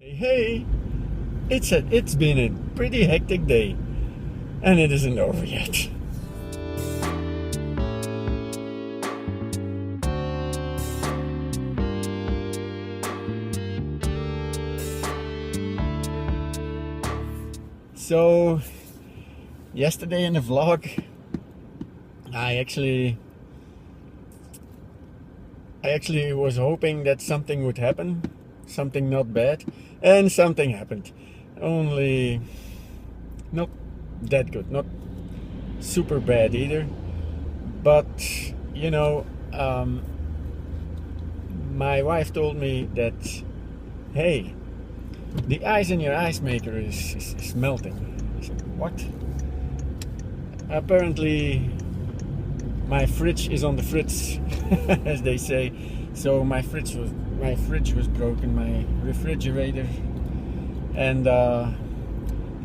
Hey, it's been a pretty hectic day, and it isn't over yet. So, yesterday in the vlog, I actually was hoping that something would happen, something not bad, and something happened. Only not that good, not super bad either. But my wife told me that, hey, the ice in your ice maker is melting. I said, what? Apparently my fridge is on the frits, as they say. So my fridge was broken, my refrigerator. And the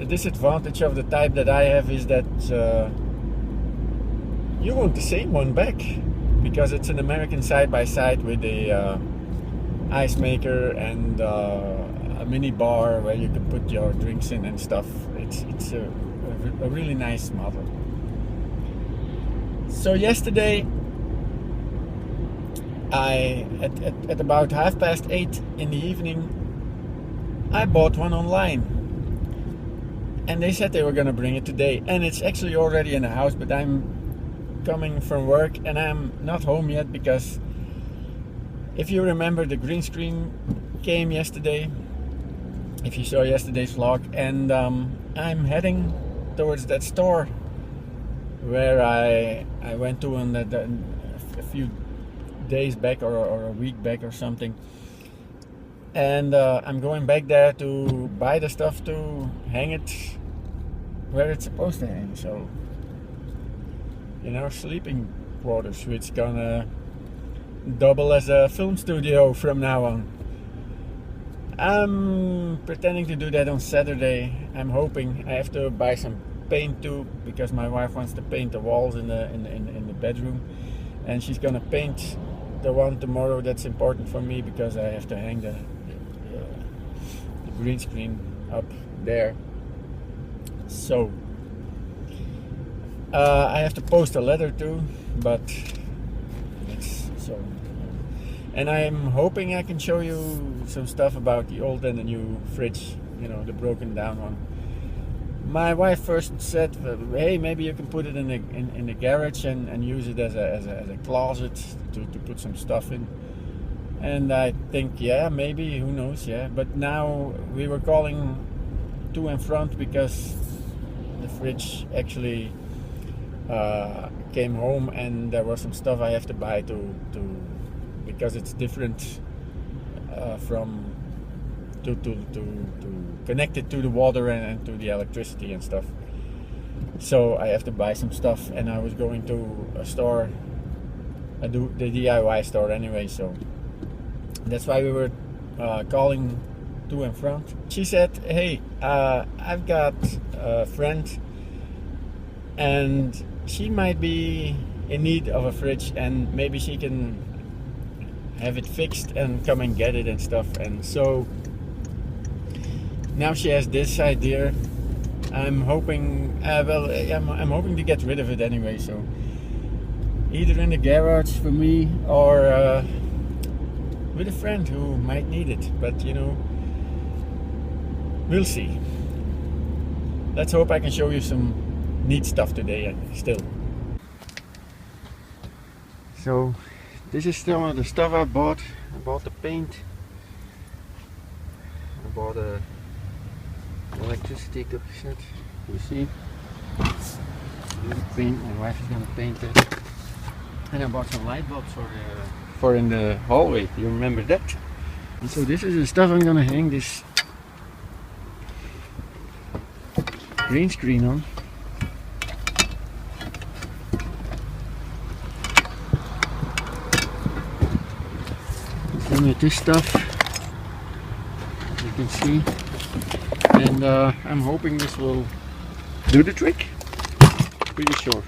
disadvantage of the type that I have is that you want the same one back, because it's an American side-by-side with a ice maker and a mini bar where you can put your drinks in and stuff. It's a really nice model. So yesterday, at about 8:30 in the evening, I bought one online, and they said they were gonna bring it today, and it's actually already in the house, but I'm coming from work and I'm not home yet, because if you remember, the green screen came yesterday, if you saw yesterday's vlog, and I'm heading towards that store where I went to a few days back, or a week back or something. And I'm going back there to buy the stuff to hang it where it's supposed to hang. So in our sleeping quarters, which gonna double as a film studio from now on. I'm pretending to do that on Saturday. I'm hoping. I have to buy some paint too, because my wife wants to paint the walls in the bedroom, and she's gonna paint the one tomorrow. That's important for me, because I have to hang the green screen up there. So I have to post a letter too, but it's so. And I'm hoping I can show you some stuff about the old and the new fridge, the broken down one. My wife first said, hey, maybe you can put it in the garage and use it as a closet to put some stuff in. And I think, yeah, maybe, who knows, yeah. But now we were calling to and front, because the fridge actually came home, and there was some stuff I have to buy to because it's different to connect it to the water and to the electricity and stuff. So I have to buy some stuff, and I was going to a store, the DIY store anyway, so that's why we were calling to and front. She said, hey, I've got a friend, and she might be in need of a fridge, and maybe she can have it fixed and come and get it and stuff. And so now she has this idea. I'm hoping, I'm hoping to get rid of it anyway, so either in the garage for me, or with a friend who might need it. But we'll see. Let's hope I can show you some neat stuff today still. So this is some of the stuff I bought. I bought the paint, I bought a electricity cabinet. You see, paint. My wife is gonna paint it. And I bought some light bulbs for in the hallway. You remember that? And so this is the stuff I'm gonna hang this green screen on. Same with this stuff, as you can see. And I'm hoping this will do the trick. Pretty sure.